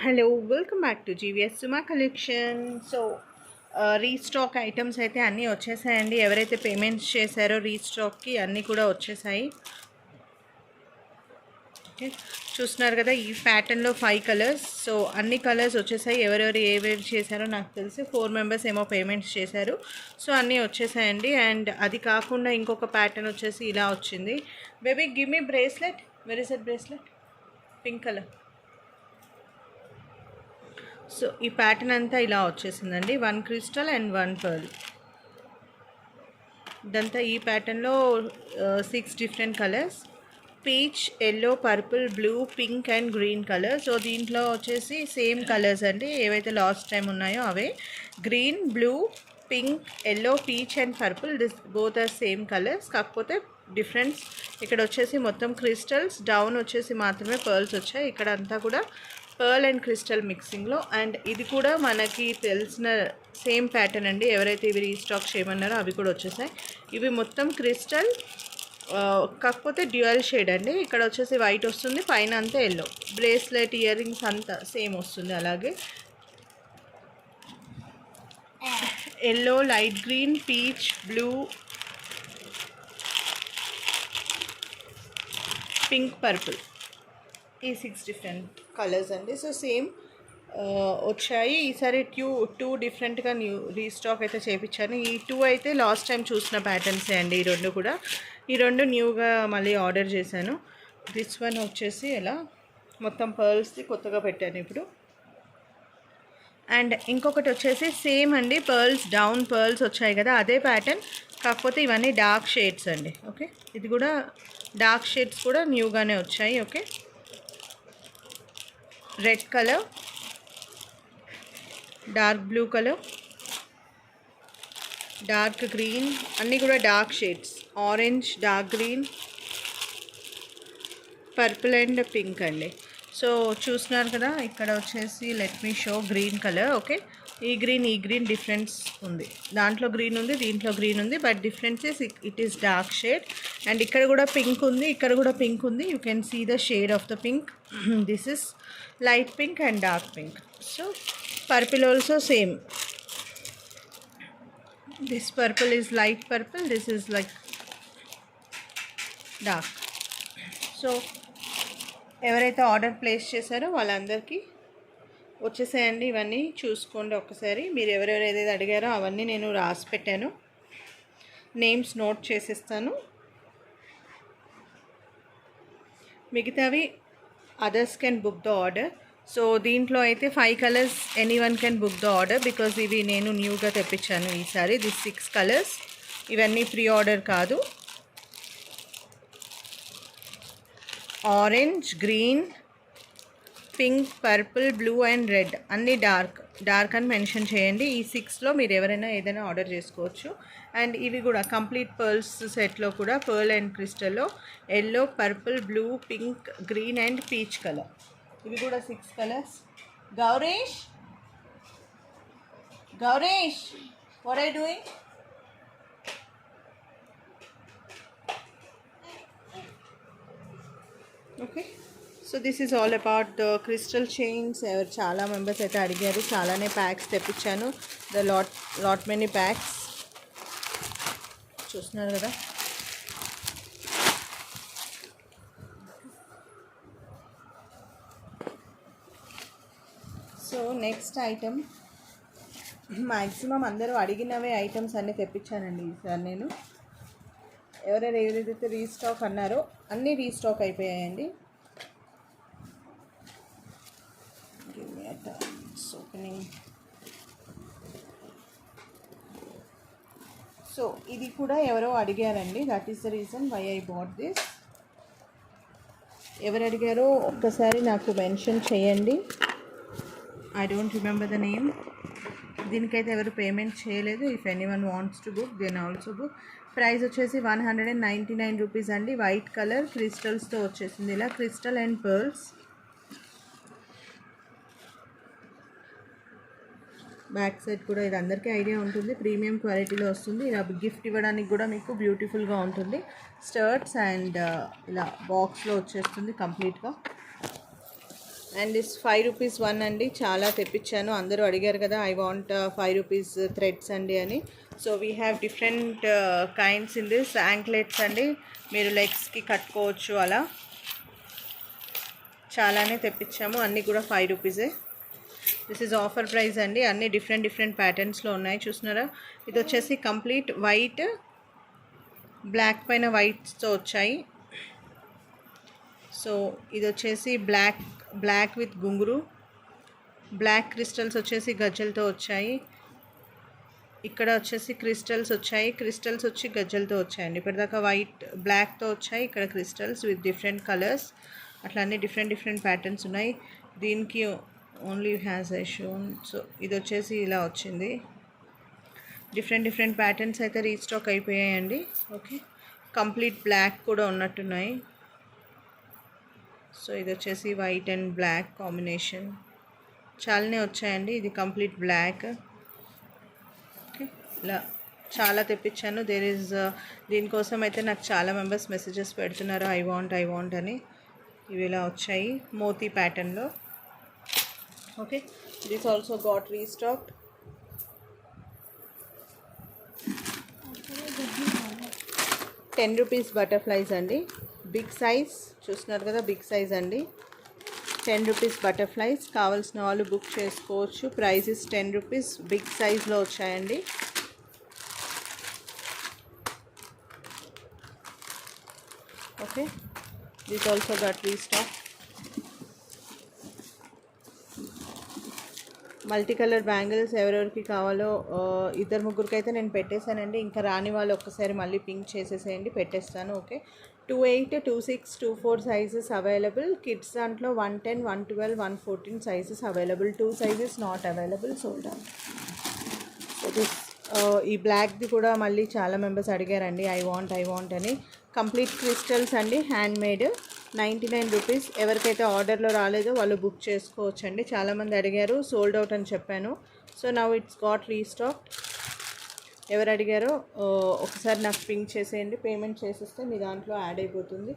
Hello welcome back to GVS Suma collection. So restock items అయితే అన్నీ వచ్చేసాయండి. ఎవరైతే payments చేశారో రీస్టాక్కి అన్నీ కూడా వచ్చేసాయి. ఓకే, చూస్తున్నారు కదా ఈ ప్యాటర్న్లో 5 కలర్స్. సో అన్ని కలర్స్ వచ్చేసాయి. ఎవరెవరు ఏవేవి చేశారో నాకు తెలిసి 4 మెంబర్స్ ఏమో పేమెంట్స్ చేశారు. సో అన్నీ వచ్చేసాయండి. అండ్ అది కాకుండా ఇంకొక ప్యాటర్న్ వచ్చేసి ఇలా వచ్చింది. Baby give me bracelet. Where is it bracelet? Pink colour. So ఈ ప్యాటర్న్ అంతా ఇలా వచ్చేసిందండి. 1 క్రిస్టల్ అండ్ 1 పర్ల్. ఇదంతా ఈ ప్యాటర్న్లో 6 different colours: peach, yellow, purple, blue, pink and green colour. So దీంట్లో వచ్చేసి సేమ్ కలర్స్ అండి, ఏవైతే లాస్ట్ టైం ఉన్నాయో అవే. Green, blue, pink, yellow, peach and purple, this both are same colours. కాకపోతే డిఫరెన్స్ ఇక్కడ వచ్చేసి మొత్తం క్రిస్టల్స్, డౌన్ వచ్చేసి మాత్రమే పర్ల్స్ వచ్చాయి. ఇక్కడ అంతా కూడా పర్ల్ అండ్ క్రిస్టల్ మిక్సింగ్లో. అండ్ ఇది కూడా మనకి తెలిసిన సేమ్ ప్యాటర్న్ అండి. ఎవరైతే ఇవి రీస్టాక్ చేయమన్నారో అవి కూడా వచ్చేసాయి. ఇవి మొత్తం క్రిస్టల్, కాకపోతే డ్యూయల్ షేడ్ అండి. ఇక్కడ వచ్చేసి వైట్ వస్తుంది, పైన అంతా ఎల్లో. బ్రేస్లెట్, ఇయర్ రింగ్స్ అంతా సేమ్ వస్తుంది. అలాగే yellow, light green, peach, blue, pink, purple, ఈ 6 డిఫరెంట్ కలర్స్ అండి. సో సేమ్ వచ్చాయి. ఈసారి టూ డిఫరెంట్గా రీస్టాక్ అయితే చేయించాను. ఈ 2 అయితే లాస్ట్ టైం చూసిన ప్యాటర్న్సే అండి. ఈ 2 కూడా, ఈ 2 న్యూగా మళ్ళీ ఆర్డర్ చేశాను. దిస్ వన్ వచ్చేసి ఇలా మొత్తం పర్ల్స్ది కొత్తగా పెట్టాను ఇప్పుడు. అండ్ ఇంకొకటి వచ్చేసి సేమ్ అండి, పర్ల్స్, డౌన్ పర్ల్స్ వచ్చాయి కదా, అదే ప్యాటర్న్. కాకపోతే ఇవన్నీ డార్క్ షేడ్స్ అండి. ఓకే, ఇది కూడా డార్క్ షేడ్స్ కూడా న్యూగానే వచ్చాయి. Okay, red colour, dark blue colour, dark green, అన్నీ కూడా dark shades. Orange, dark green, purple and pink అండి. సో చూస్తున్నారు కదా, ఇక్కడ వచ్చేసి let me show green colour. Okay, ఈ గ్రీన్ డిఫరెన్స్ ఉంది. దాంట్లో గ్రీన్ ఉంది, దీంట్లో గ్రీన్ ఉంది, but difference is it is dark shade. And ఇక్కడ కూడా పింక్ ఉంది, ఇక్కడ కూడా పింక్ ఉంది. You can see the shade of the pink. This is light pink and dark pink. So purple also same. This purple is light purple, this is like dark. So ఎవరైతే order place చేశారో వాళ్ళందరికీ వచ్చేసాయండి. ఇవన్నీ చూసుకోండి ఒక్కసారి. మీరు ఎవరెవరు ఏదైతే అడిగారో అవన్నీ నేను రాసి పెట్టాను, నేమ్స్ నోట్ చేసిస్తాను. మిగతావి others can book the order. So దీంట్లో అయితే 5 colours anyone can book the order, because ఇవి నేను న్యూగా తెప్పించాను ఈసారి. దిస్ 6 కలర్స్, ఇవన్నీ ప్రీ ఆర్డర్ కాదు. Orange, green, pink, purple, blue and red, అన్నీ డార్క్ అని మెన్షన్ చేయండి. ఈ 6లో మీరు ఎవరైనా ఏదైనా ఆర్డర్ చేసుకోవచ్చు. అండ్ ఇవి కూడా కంప్లీట్ పర్ల్స్ సెట్లో కూడా పర్ల్ అండ్ క్రిస్టల్లో yellow, purple, blue, pink, green and peach colour, ఇవి కూడా 6 colours. Gauresh, what are you doing? Okay, so this is all about the crystal chains. ఎవరు చాలా మెంబర్స్ అయితే అడిగారు, చాలానే ప్యాక్స్ తెప్పించాను. ద లాట్ మెనీ ప్యాక్స్ చూస్తున్నారు కదా. సో నెక్స్ట్ ఐటమ్, మ్యాక్సిమం అందరూ అడిగినవే ఐటమ్స్ అన్నీ తెప్పించానండి ఈసారి నేను. ఎవరైనా ఏదైతే రీస్టాక్ అన్నారో అన్నీ రీస్టాక్ అయిపోయాయండి. ఓపెనింగ్. సో ఇది కూడా ఎవరో అడిగారండి, that is the reason why I bought this. ఎవరు అడిగారో ఒక్కసారి నాకు మెన్షన్ చేయండి. I don't remember the name. దీనికైతే ఎవరు పేమెంట్ చేయలేదు. If anyone wants to book then also book. Price వచ్చేసి 199 రూపీస్ అండి. వైట్ కలర్ క్రిస్టల్స్తో వచ్చేసింది, ఇలా crystal and pearls. Back side కూడా ఇది అందరికీ ఐడియా ఉంటుంది, ప్రీమియం క్వాలిటీలో వస్తుంది. ఇలా గిఫ్ట్ ఇవ్వడానికి కూడా మీకు బ్యూటిఫుల్గా ఉంటుంది. స్టర్ట్స్ అండ్ ఇలా బాక్స్లో వచ్చేస్తుంది కంప్లీట్గా. అండ్ దిస్ 5 రూపీస్ వన్ అండి. చాలా తెప్పించాను, అందరూ అడిగారు కదా ఐ వాంట్ 5 రూపీస్ థ్రెడ్స్ అండి అని. So we have different kinds in this. Anklets అండి, మీరు లెగ్స్కి కట్టుకోవచ్చు అలా. చాలానే తెప్పించాము, అన్నీ కూడా 5 రూపీసే. దిస్ ఈజ్ ఆఫర్ ప్రైస్ అండి. అన్నీ డిఫరెంట్ ప్యాటర్న్స్లో ఉన్నాయి, చూస్తున్నారా. ఇది వచ్చేసి కంప్లీట్ వైట్, బ్లాక్ పైన వైట్స్తో వచ్చాయి. సో ఇది వచ్చేసి బ్లాక్ విత్ గుంగురు, బ్లాక్ క్రిస్టల్స్ వచ్చేసి గజ్జలతో వచ్చాయి. ఇక్కడ వచ్చేసి క్రిస్టల్స్ వచ్చాయి, క్రిస్టల్స్ వచ్చి గజ్జలతో వచ్చాయండి. ఇప్పటిదాకా వైట్ బ్లాక్తో వచ్చాయి, ఇక్కడ క్రిస్టల్స్ విత్ డిఫరెంట్ కలర్స్. అట్లా అన్నీ డిఫరెంట్ ప్యాటర్న్స్ ఉన్నాయి. దీనికి only has I shown. So ఇది వచ్చేసి ఇలా వచ్చింది. డిఫరెంట్ ప్యాటర్న్స్ అయితే రీస్టాక్ అయిపోయాయండి. ఓకే, కంప్లీట్ బ్లాక్ కూడా ఉన్నట్టున్నాయి. సో ఇది వచ్చేసి వైట్ అండ్ బ్లాక్ కాంబినేషన్, చాలానే వచ్చాయండి. ఇది కంప్లీట్ బ్లాక్. ఓకే, ఇలా చాలా తెప్పించాను. దీనికోసం అయితే నాకు చాలా మెంబర్స్ మెసేజెస్ పెడుతున్నారు ఐ వాంట్ అని. ఇవి ఇలా వచ్చాయి మోతీ ప్యాటర్న్లో. Okay, this also got restocked. ₹10 butterflies అండి, బిగ్ సైజ్. చూస్తున్నారు కదా, బిగ్ సైజ్ అండి. ₹10 బటర్ఫ్లైస్. కావాల్సిన వాళ్ళు బుక్ చేసుకోవచ్చు. Price is ₹10. బిగ్ సైజ్లో వచ్చాయండి. Okay, this also got restock. Multi colour bangles ఎవరెవరికి కావాలో 2-3 అయితే నేను పెట్టేశానండి. ఇంకా రాని వాళ్ళు ఒక్కసారి మళ్ళీ పింక్ చేసేసేయండి, పెట్టేస్తాను. Okay, 28, 26, 24 sizes available. కిడ్స్ దాంట్లో 110, 112, 114 sizes available. 2 sizes not available, sold out. So this ఈ బ్లాక్ది కూడా మళ్ళీ చాలా మెంబర్స్ అడిగారండి ఐ వాంట్ అని. కంప్లీట్ క్రిస్టల్స్ అండి, హ్యాండ్ మేడ్. ₹99. ఎవరికైతే ఆర్డర్లో రాలేదో వాళ్ళు బుక్ చేసుకోవచ్చండి. చాలామంది అడిగారు, సోల్డ్ అవుట్ అని చెప్పాను. So now it's got restock. ఎవరు అడిగారో ఒకసారి నాకు పింక్ చేసేయండి, పేమెంట్ చేసేస్తే మీ దాంట్లో యాడ్ అయిపోతుంది.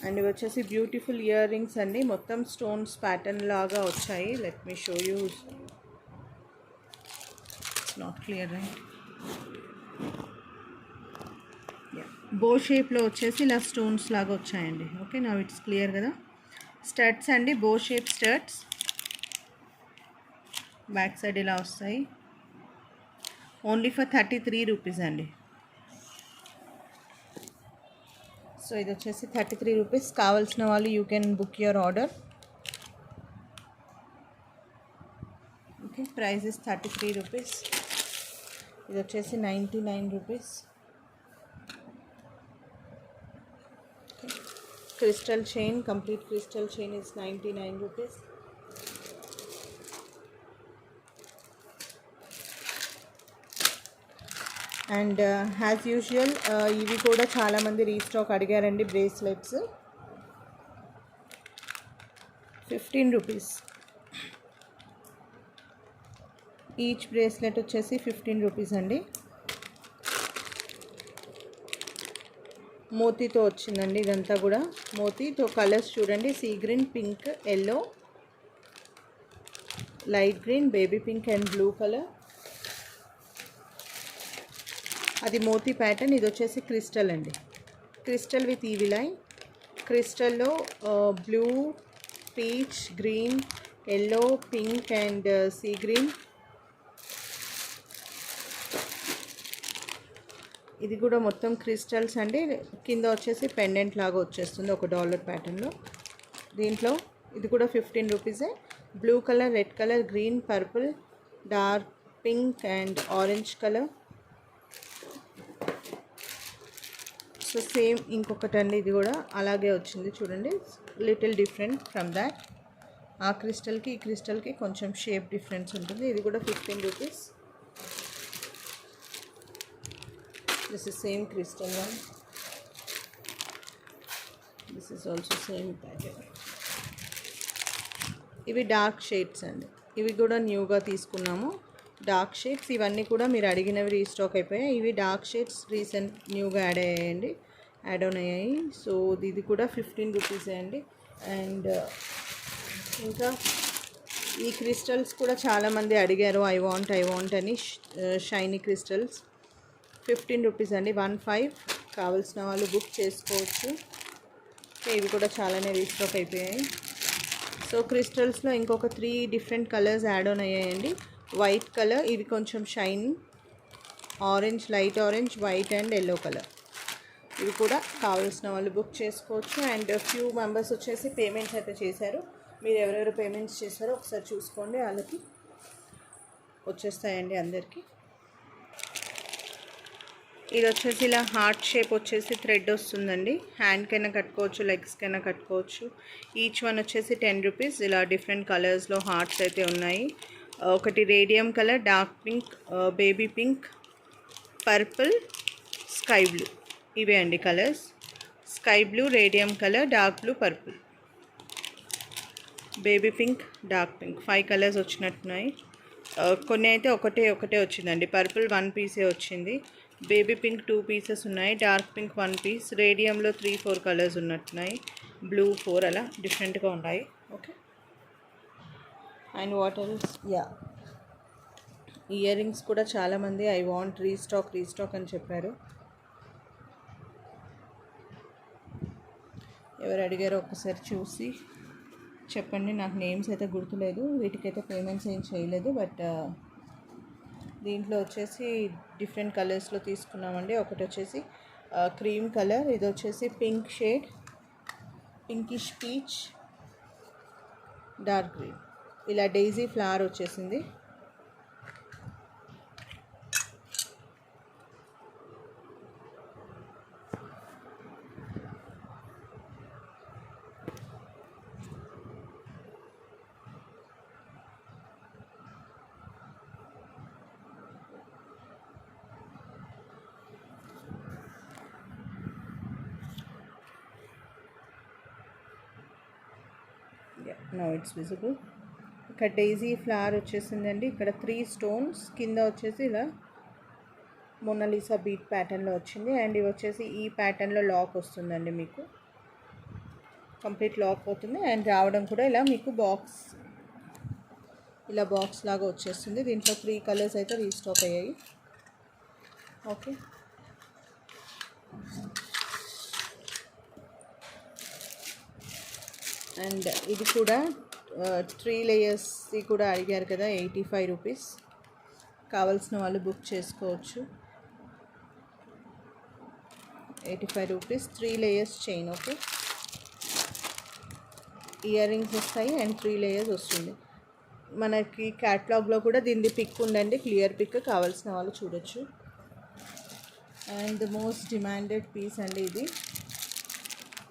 అండ్ ఇవి వచ్చేసి బ్యూటిఫుల్ ఇయర్ రింగ్స్ అండి, మొత్తం స్టోన్స్ ప్యాటర్న్ లాగా వచ్చాయి. Let me show you. It's not clear right. బో షేప్లో వచ్చేసి ఇలా స్టోన్స్ లాగా వచ్చాయండి. ఓకే, నా ఇట్స్ క్లియర్ కదా. స్టడ్స్ అండి, బో షేప్ స్టడ్స్. బ్యాక్ సైడ్ ఇలా వస్తాయి. ఓన్లీ ఫర్ ₹33 అండి. సో ఇది వచ్చేసి ₹33. కావాల్సిన వాళ్ళు you can book your order. Okay, price is ₹33. ఇది వచ్చేసి ₹99. Crystal chain, complete crystal chain is ₹99. And as usual ఇవి కూడా చాలామంది రీస్టాక్ అడిగారండి. బ్రేస్లెట్స్ ₹15. ఈచ్ బ్రేస్లెట్ వచ్చేసి ₹15 అండి. మోతీతో వచ్చిందండి ఇదంతా కూడా. మోతీతో కలర్స్ చూడండి, sea green, pink, yellow, light green, baby pink and blue colour. అది మోతీ ప్యాటర్న్. ఇది వచ్చేసి క్రిస్టల్ అండి, క్రిస్టల్ విత్ ఈవి లైన్. క్రిస్టల్లో blue, peach, green, yellow, pink and sea green. ఇది కూడా మొత్తం క్రిస్టల్స్ అండి. కింద వచ్చేసి పెండెంట్ లాగా వచ్చేస్తుంది ఒక డాలర్ ప్యాటర్న్లో. దీంట్లో ఇది కూడా ₹15. Blue colour, red colour, green, purple, dark pink and orange colour. So same ఇంకొకటండి, ఇది కూడా అలాగే వచ్చింది చూడండి. Little different from that. ఆ క్రిస్టల్కి ఈ క్రిస్టల్కి కొంచెం షేప్ డిఫరెన్స్ ఉంటుంది. ఇది కూడా ₹15. This is same crystal one. This is also same pattern. ఇవి డార్క్ షేడ్స్ అండి, ఇవి కూడా న్యూగా తీసుకున్నాము. డార్క్ షేడ్స్ ఇవన్నీ కూడా మీరు అడిగినవి రీస్టాక్ అయిపోయాయి. ఇవి డార్క్ షేడ్స్ రీసెంట్ న్యూగా యాడ్ ఆన్ అయ్యాయి. సో ఇది కూడా ₹15 అండి. అండ్ ఇంకా ఈ క్రిస్టల్స్ కూడా చాలామంది అడిగారు, ఐ వాంట్ అని. షైనీ క్రిస్టల్స్ 15 రూపీస్ అండి, 15. కావాల్సిన వాళ్ళు బుక్ చేసుకోవచ్చు. ఇవి కూడా చాలానే రీస్టాక్ అయిపోయాయి. సో క్రిస్టల్స్లో ఇంకొక 3 డిఫరెంట్ కలర్స్ యాడ్ ఆన్ అయ్యాయండి. వైట్ కలర్, ఇది కొంచెం shine, orange, light orange, white and yellow colour. ఇవి కూడా కావాల్సిన వాళ్ళు బుక్ చేసుకోవచ్చు. అండ్ ఫ్యూ మెంబర్స్ వచ్చేసి పేమెంట్స్ అయితే చేశారు. మీరు ఎవరెవరు పేమెంట్స్ చేశారో ఒకసారి చూసుకోండి, వాళ్ళకి వచ్చేస్తాయండి అందరికీ. ఇది వచ్చేసి ఇలా హార్ట్ షేప్ వచ్చేసి థ్రెడ్ వస్తుందండి. హ్యాండ్కైనా కట్టుకోవచ్చు, లెగ్స్కైనా కట్టుకోవచ్చు. ఈచ్ వన్ వచ్చేసి 10 రూపీస్. ఇలా డిఫరెంట్ కలర్స్లో హార్ట్స్ అయితే ఉన్నాయి. ఒకటి radium colour, dark pink, baby pink, purple, sky blue. ఇవే అండి colours. Sky blue, radium colour, dark blue, purple, baby pink, dark pink. 5 colours వచ్చినట్టున్నాయి. కొన్ని అయితే ఒకటే వచ్చిందండి. పర్పుల్ 1 పీసే వచ్చింది. బేబీ పింక్ 2 పీసెస్ ఉన్నాయి. Dark pink 1 piece. రేడియంలో 3-4 కలర్స్ ఉన్నట్టున్నాయి. బ్లూ 4, అలా డిఫరెంట్గా ఉన్నాయి. Okay. And water earrings కూడా చాలామంది ఐ వాంట్ రీస్టాక్ అని చెప్పారు. ఎవరు అడిగారో ఒక్కసారి చూసి చెప్పండి. నాకు నేమ్స్ అయితే గుర్తులేదు, వీటికైతే పేమెంట్స్ ఏం చేయలేదు. బట్ దీంట్లో వచ్చేసి డిఫరెంట్ కలర్స్లో తీసుకున్నామండి. ఒకటి వచ్చేసి క్రీమ్ కలర్, ఇది వచ్చేసి pink shade, pinkish peach, dark green. ఇలా డైజీ ఫ్లవర్ వచ్చేసింది. No it's visible. ఇక్కడ డైజీ ఫ్లవర్ వచ్చేసిందండి. ఇక్కడ 3 స్టోన్స్, కింద వచ్చేసి ఇలా మొనాలిసా బీట్ ప్యాటర్న్లో వచ్చింది. అండ్ ఇవి వచ్చేసి ఈ ప్యాటర్న్లో లాక్ వస్తుందండి, మీకు కంప్లీట్ లాక్ అవుతుంది. అండ్ రావడం కూడా ఇలా మీకు బాక్స్ లాగా వచ్చేస్తుంది. దీంట్లో 3 కలర్స్ అయితే రీస్టాక్ అయ్యాయి. ఓకే. అండ్ ఇది కూడా 3 లేయర్స్ది కూడా అడిగారు కదా, 85 రూపీస్. కావాల్సిన వాళ్ళు బుక్ చేసుకోవచ్చు. 85 rupees, 3 layers chain. Okay. Ear rings వస్తాయి అండ్ 3 లేయర్స్ వస్తుంది. మనకి క్యాటలాగ్లో కూడా దీనిది పిక్ ఉందండి, క్లియర్ పిక్. కావాల్సిన వాళ్ళు చూడొచ్చు. And the most demanded piece అండి ఇది.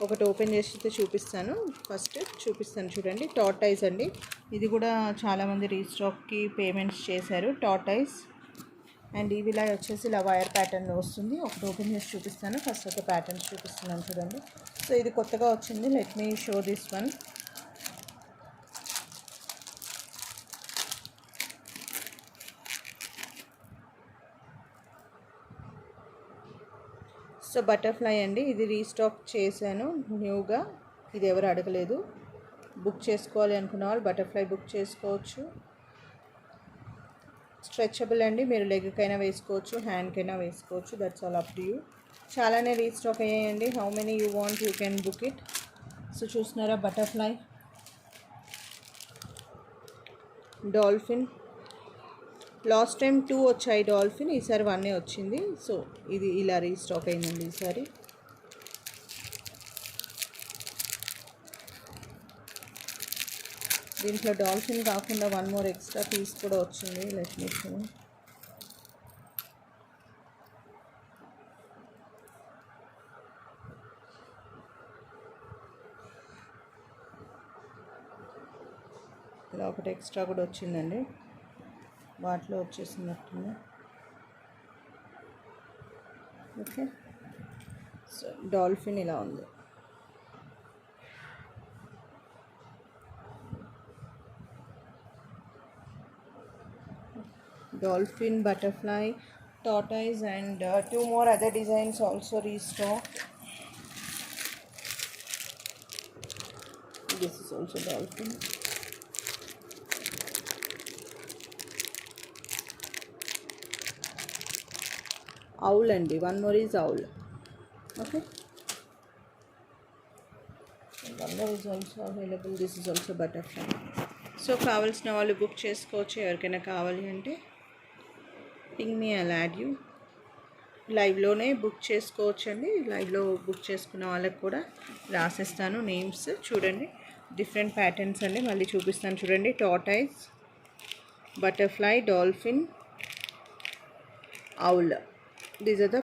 ఒకటి ఓపెన్ చేసి చూపిస్తాను. ఫస్ట్ చూపిస్తాను చూడండి. టార్టైజ్ అండి. ఇది కూడా చాలామంది రీస్టాక్కి పేమెంట్స్ చేశారు. టార్టైజ్. అండ్ ఇవి ఇలా వచ్చేసి ఇలా వైర్ ప్యాటర్న్లో వస్తుంది. ఒకటి ఓపెన్ చేసి చూపిస్తాను. ఫస్ట్ ఒక ప్యాటర్న్స్ చూపిస్తున్నాను చూడండి. సో ఇది కొత్తగా వచ్చింది. Let me show this one. So butterfly అండి. ఇది రీస్టాక్ చేశాను న్యూగా. ఇది ఎవరు అడగలేదు. బుక్ చేసుకోవాలి అనుకున్న వాళ్ళు బటర్ఫ్లై బుక్ చేసుకోవచ్చు. స్ట్రెచబుల్ అండి. మీరు లెగ్కైనా వేసుకోవచ్చు, హ్యాండ్కైనా వేసుకోవచ్చు. That's all up to you. చాలానే రీస్టాక్ అయ్యాయండి. How many you want you can book it. So చూస్తున్నారా, బటర్ఫ్లై, డాల్ఫిన్. లాస్ట్ టైం 2 వచ్చాయి డాల్ఫిన్, ఈసారి 1 వచ్చింది. సో ఇది ఇలా రీస్టాక్ అయిందండి ఈసారి. దీంట్లో డాల్ఫిన్ కాకుండా 1 మోర్ ఎక్స్ట్రా పీస్ కూడా వచ్చింది. Let me show. ఇలా ఒకటి ఎక్స్ట్రా కూడా వచ్చిందండి. వాటిలో వచ్చేసినట్టుంది. ఓకే. సో డాల్ఫిన్ ఇలా ఉంది. Dolphin, butterfly, tortoise, and 2 more other designs also restocked. This is also dolphin. Owl and one more is owl. Okay. And one more is also available. This is also butterfly. So కావాల్సిన వాళ్ళు book చేసుకోవచ్చు. ఎవరికైనా కావాలి అంటే ping me, I'll add you. లైవ్లోనే book చేసుకోవచ్చు అండి. లైవ్లో బుక్ చేసుకున్న వాళ్ళకి కూడా రాసిస్తాను నేమ్స్. చూడండి డిఫరెంట్ ప్యాటర్న్స్ అండి. మళ్ళీ చూపిస్తాను చూడండి. Tortoise, butterfly, dolphin, owl. These are the